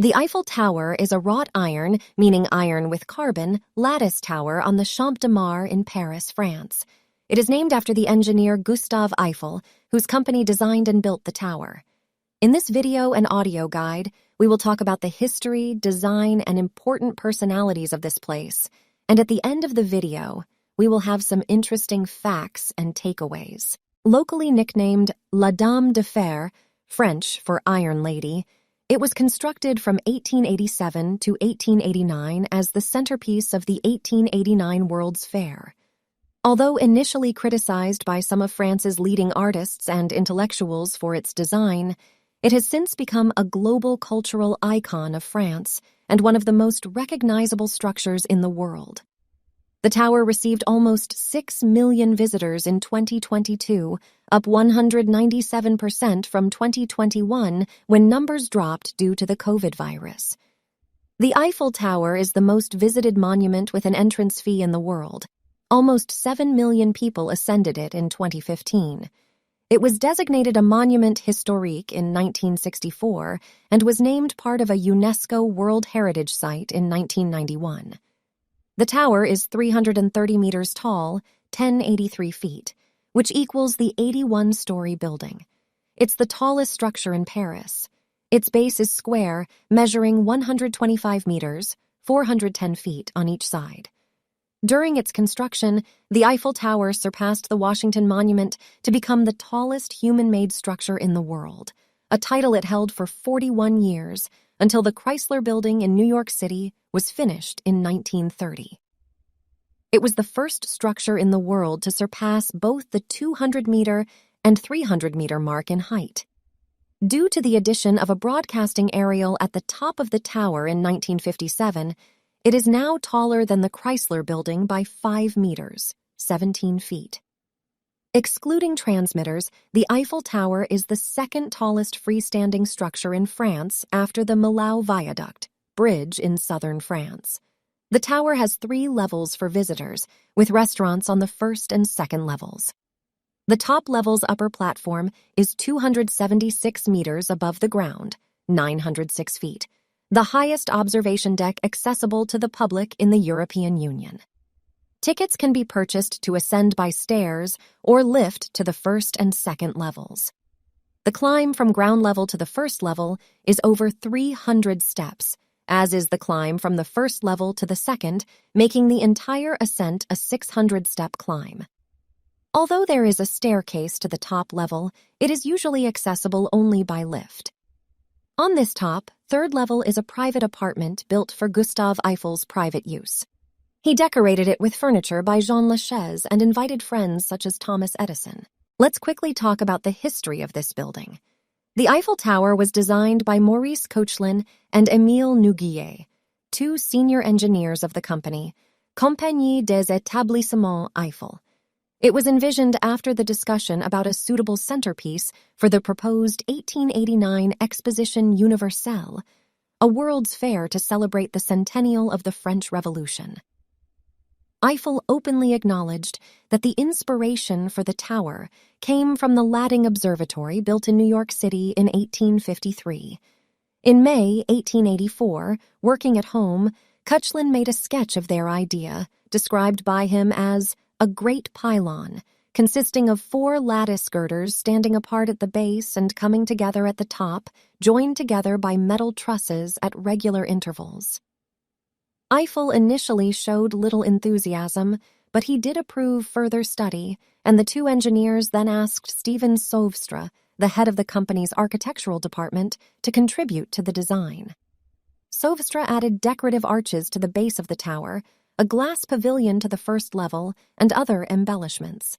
The Eiffel Tower is a wrought iron, meaning iron with carbon, lattice tower on the Champ de Mars in Paris, France. It is named after the engineer Gustave Eiffel, whose company designed and built the tower. In this video and audio guide, we will talk about the history, design, and important personalities of this place. And at the end of the video, we will have some interesting facts and takeaways. Locally nicknamed La Dame de Fer, French for Iron Lady, it was constructed from 1887 to 1889 as the centerpiece of the 1889 World's Fair. Although initially criticized by some of France's leading artists and intellectuals for its design, it has since become a global cultural icon of France and one of the most recognizable structures in the world. The tower received almost 6 million visitors in 2022, up 197% from 2021 when numbers dropped due to the COVID virus. The Eiffel Tower is the most visited monument with an entrance fee in the world. Almost 7 million people ascended it in 2015. It was designated a monument historique in 1964 and was named part of a UNESCO World Heritage Site in 1991. The tower is 330 meters tall, 1083 feet, which equals the 81-story building. It's the tallest structure in Paris. Its base is square, measuring 125 meters, 410 feet on each side. During its construction, the Eiffel Tower surpassed the Washington Monument to become the tallest human-made structure in the world, a title it held for 41 years, until the Chrysler Building in New York City was finished in 1930. It was the first structure in the world to surpass both the 200-meter and 300-meter mark in height. Due to the addition of a broadcasting aerial at the top of the tower in 1957, it is now taller than the Chrysler Building by 5 meters, 17 feet. Excluding transmitters, the Eiffel Tower is the second tallest freestanding structure in France after the Millau Viaduct bridge in southern France. The tower has 3 levels for visitors, with restaurants on the first and second levels. The top level's upper platform is 276 meters above the ground, 906 feet, the highest observation deck accessible to the public in the European Union. Tickets can be purchased to ascend by stairs or lift to the first and second levels. The climb from ground level to the first level is over 300 steps, as is the climb from the first level to the second, making the entire ascent a 600-step climb. Although there is a staircase to the top level, it is usually accessible only by lift. On this top, third level is a private apartment built for Gustave Eiffel's private use. He decorated it with furniture by Jean Lachaise and invited friends such as Thomas Edison. Let's quickly talk about the history of this building. The Eiffel Tower was designed by Maurice Koechlin and Émile Nouguier, 2 senior engineers of the company, Compagnie des Établissements Eiffel. It was envisioned after the discussion about a suitable centerpiece for the proposed 1889 Exposition Universelle, a World's Fair to celebrate the centennial of the French Revolution. Eiffel openly acknowledged that the inspiration for the tower came from the Ladding Observatory built in New York City in 1853. In May 1884, working at home, Koechlin made a sketch of their idea, described by him as a great pylon, consisting of 4 lattice girders standing apart at the base and coming together at the top, joined together by metal trusses at regular intervals. Eiffel initially showed little enthusiasm, but he did approve further study, and the 2 engineers then asked Steven Sauvestre, the head of the company's architectural department, to contribute to the design. Sauvestre added decorative arches to the base of the tower, a glass pavilion to the first level, and other embellishments.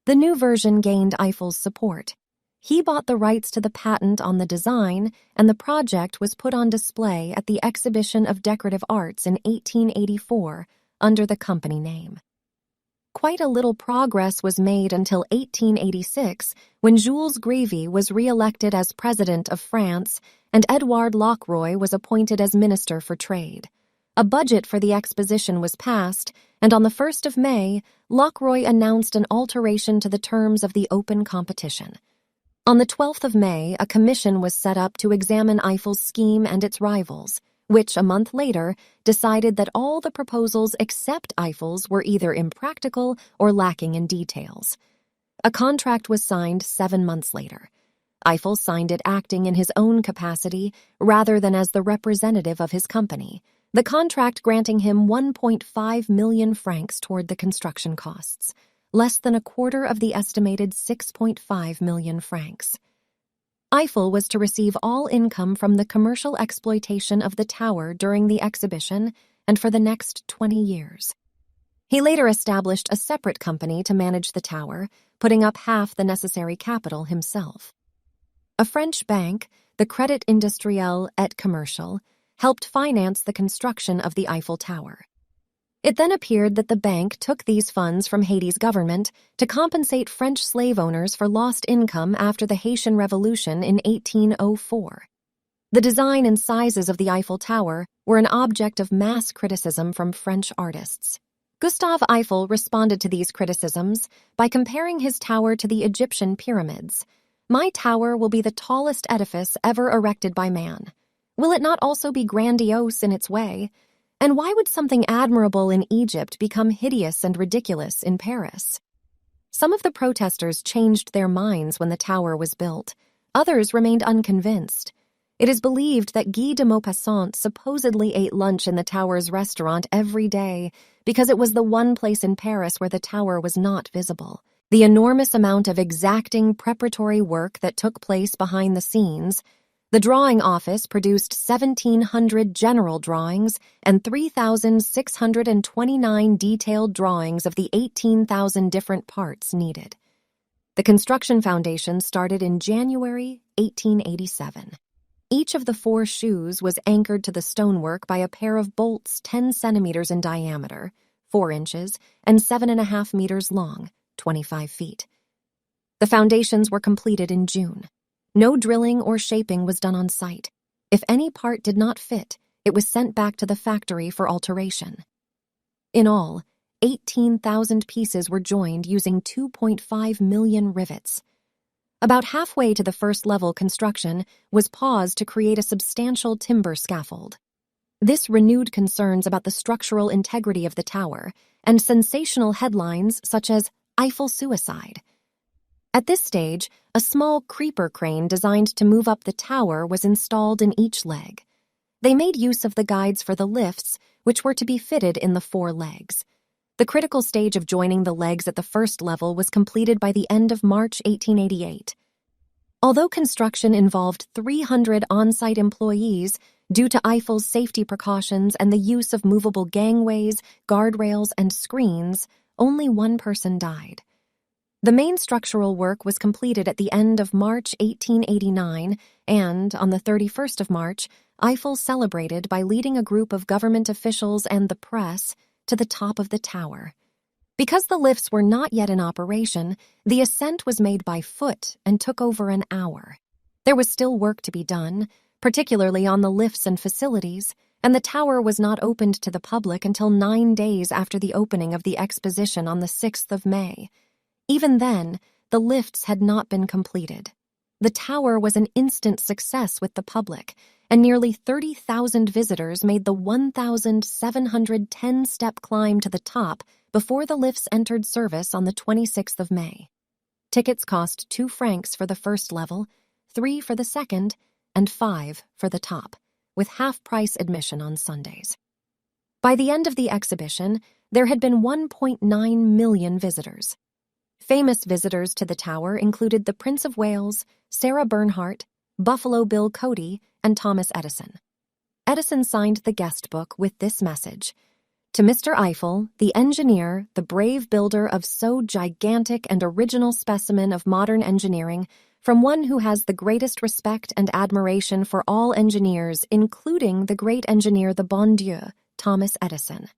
The new version gained Eiffel's support. He bought the rights to the patent on the design, and the project was put on display at the Exhibition of Decorative Arts in 1884 under the company name. Quite a little progress was made until 1886, when Jules Grévy was re-elected as President of France and Edouard Lockroy was appointed as Minister for Trade. A budget for the exposition was passed, and on the 1st of May, Lockroy announced an alteration to the terms of the open competition. On the 12th of May, a commission was set up to examine Eiffel's scheme and its rivals, which, a month later, decided that all the proposals except Eiffel's were either impractical or lacking in details. A contract was signed 7 months later. Eiffel signed it acting in his own capacity rather than as the representative of his company, the contract granting him 1.5 million francs toward the construction costs, less than a quarter of the estimated 6.5 million francs. Eiffel was to receive all income from the commercial exploitation of the tower during the exhibition and for the next 20 years. He later established a separate company to manage the tower, putting up half the necessary capital himself. A French bank, the Crédit Industriel et Commercial, helped finance the construction of the Eiffel Tower. It then appeared that the bank took these funds from Haiti's government to compensate French slave owners for lost income after the Haitian Revolution in 1804. The design and sizes of the Eiffel Tower were an object of mass criticism from French artists. Gustave Eiffel responded to these criticisms by comparing his tower to the Egyptian pyramids. "My tower will be the tallest edifice ever erected by man. Will it not also be grandiose in its way? And why would something admirable in Egypt become hideous and ridiculous in Paris?" Some of the protesters changed their minds when the tower was built. Others remained unconvinced. It is believed that Guy de Maupassant supposedly ate lunch in the tower's restaurant every day because it was the one place in Paris where the tower was not visible. The enormous amount of exacting preparatory work that took place behind the scenes. The drawing office produced 1,700 general drawings and 3,629 detailed drawings of the 18,000 different parts needed. The construction foundation started in January 1887. Each of the 4 shoes was anchored to the stonework by a pair of bolts 10 centimeters in diameter, 4 inches, and 7.5 meters long, 25 feet. The foundations were completed in June. No drilling or shaping was done on site. If any part did not fit, it was sent back to the factory for alteration. In all, 18,000 pieces were joined using 2.5 million rivets. About halfway to the first-level construction was paused to create a substantial timber scaffold. This renewed concerns about the structural integrity of the tower and sensational headlines such as Eiffel Suicide. At this stage, a small creeper crane designed to move up the tower was installed in each leg. They made use of the guides for the lifts, which were to be fitted in the 4 legs. The critical stage of joining the legs at the first level was completed by the end of March 1888. Although construction involved 300 on-site employees, due to Eiffel's safety precautions and the use of movable gangways, guardrails, and screens, only 1 person died. The main structural work was completed at the end of March 1889, and, on the 31st of March, Eiffel celebrated by leading a group of government officials and the press to the top of the tower. Because the lifts were not yet in operation, the ascent was made by foot and took over an hour. There was still work to be done, particularly on the lifts and facilities, and the tower was not opened to the public until 9 days after the opening of the exposition on the 6th of May. Even then, the lifts had not been completed. The tower was an instant success with the public, and nearly 30,000 visitors made the 1,710-step climb to the top before the lifts entered service on the 26th of May. Tickets cost 2 francs for the first level, 3 for the second, and 5 for the top, with half-price admission on Sundays. By the end of the exhibition, there had been 1.9 million visitors. Famous visitors to the tower included the Prince of Wales, Sarah Bernhardt, Buffalo Bill Cody, and Thomas Edison. Edison signed the guest book with this message: "To Mr. Eiffel, the engineer, the brave builder of so gigantic and original specimen of modern engineering, from one who has the greatest respect and admiration for all engineers, including the great engineer the bon Dieu, Thomas Edison."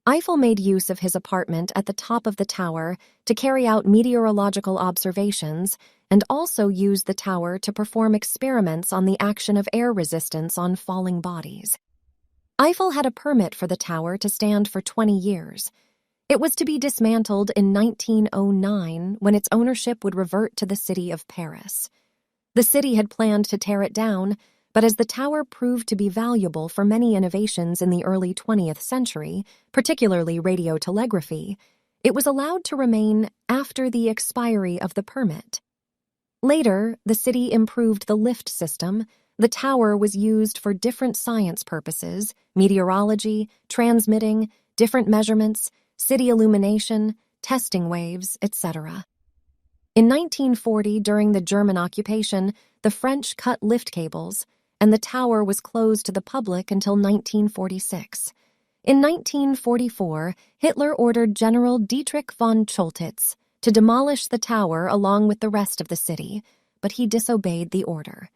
Eiffel made use of his apartment at the top of the tower to carry out meteorological observations and also used the tower to perform experiments on the action of air resistance on falling bodies. Eiffel had a permit for the tower to stand for 20 years. It was to be dismantled in 1909 when its ownership would revert to the city of Paris. The city had planned to tear it down, but as the tower proved to be valuable for many innovations in the early 20th century, particularly radiotelegraphy, it was allowed to remain after the expiry of the permit. Later, the city improved the lift system. The tower was used for different science purposes, meteorology, transmitting, different measurements, city illumination, testing waves, etc. In 1940, during the German occupation, the French cut lift cables, and the tower was closed to the public until 1946. In 1944, Hitler ordered General Dietrich von Choltitz to demolish the tower along with the rest of the city, but he disobeyed the order.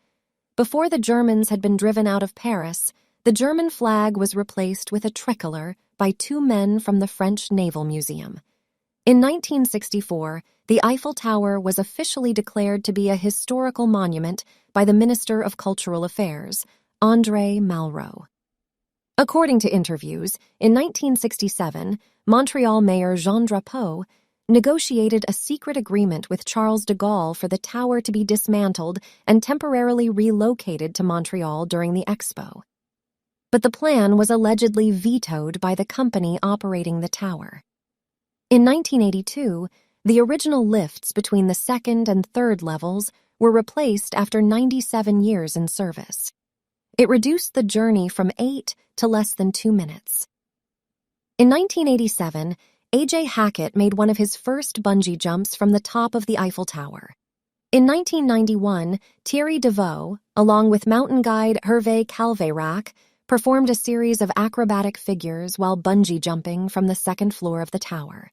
Before the Germans had been driven out of Paris, the German flag was replaced with a tricolor by two men from the French Naval Museum. In 1964, the Eiffel Tower was officially declared to be a historical monument by the Minister of Cultural Affairs, André Malraux. According to interviews, in 1967, Montreal Mayor Jean Drapeau negotiated a secret agreement with Charles de Gaulle for the tower to be dismantled and temporarily relocated to Montreal during the Expo. But the plan was allegedly vetoed by the company operating the tower. In 1982, the original lifts between the second and third levels were replaced after 97 years in service. It reduced the journey from 8 to less than 2 minutes. In 1987, A.J. Hackett made one of his first bungee jumps from the top of the Eiffel Tower. In 1991, Thierry Devaux, along with mountain guide Hervé Calveyrac, performed a series of acrobatic figures while bungee jumping from the second floor of the tower.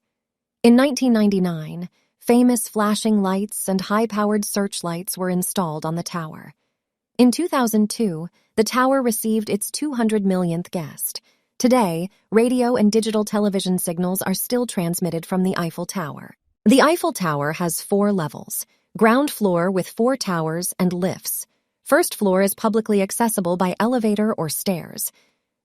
In 1999, famous flashing lights and high-powered searchlights were installed on the tower. In 2002, the tower received its 200 millionth guest. Today, radio and digital television signals are still transmitted from the Eiffel Tower. The Eiffel Tower has 4 levels: ground floor with 4 towers and lifts. First floor is publicly accessible by elevator or stairs.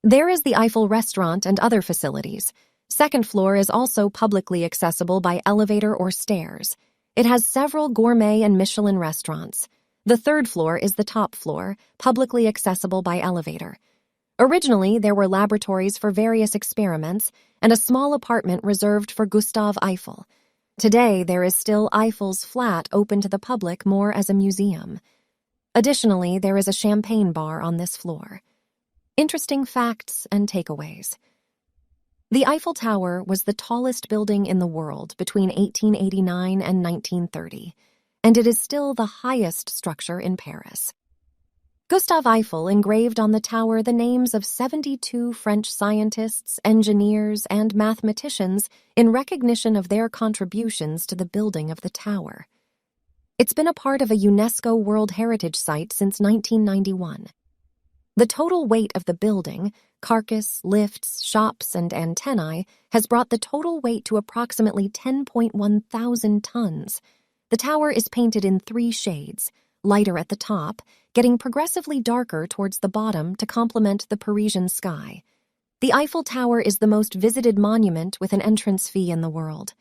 There is the Eiffel restaurant and other facilities. Second floor is also publicly accessible by elevator or stairs. It has several gourmet and Michelin restaurants. The third floor is the top floor, publicly accessible by elevator. Originally, there were laboratories for various experiments and a small apartment reserved for Gustave Eiffel. Today, there is still Eiffel's flat open to the public more as a museum. Additionally, there is a champagne bar on this floor. Interesting facts and takeaways. The Eiffel Tower was the tallest building in the world between 1889 and 1930, and it is still the highest structure in Paris. Gustave Eiffel engraved on the tower the names of 72 French scientists, engineers, and mathematicians in recognition of their contributions to the building of the tower. It's been a part of a UNESCO World Heritage Site since 1991. The total weight of the building, carcass, lifts, shops, and antennae, has brought the total weight to approximately 10.1 thousand tons. The tower is painted in 3 shades, lighter at the top, getting progressively darker towards the bottom to complement the Parisian sky. The Eiffel Tower is the most visited monument with an entrance fee in the world.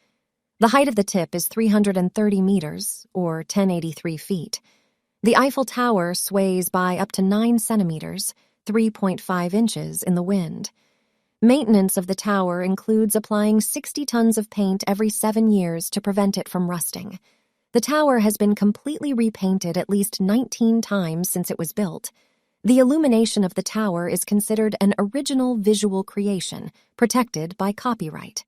The height of the tip is 330 meters, or 1083 feet. The Eiffel Tower sways by up to 9 centimeters, 3.5 inches in the wind. Maintenance of the tower includes applying 60 tons of paint every 7 years to prevent it from rusting. The tower has been completely repainted at least 19 times since it was built. The illumination of the tower is considered an original visual creation, protected by copyright.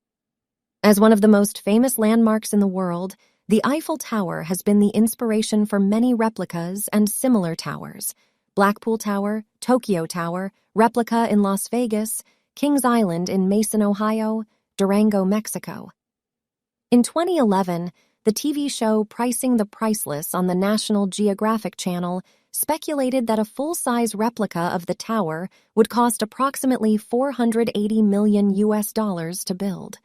As one of the most famous landmarks in the world, the Eiffel Tower has been the inspiration for many replicas and similar towers: Blackpool Tower, Tokyo Tower, replica in Las Vegas, Kings Island in Mason, Ohio, Durango, Mexico. In 2011, the TV show Pricing the Priceless on the National Geographic Channel speculated that a full-size replica of the tower would cost approximately $480 million to build.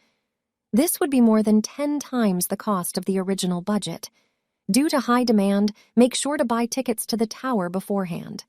This would be more than 10 times the cost of the original budget. Due to high demand, make sure to buy tickets to the tower beforehand.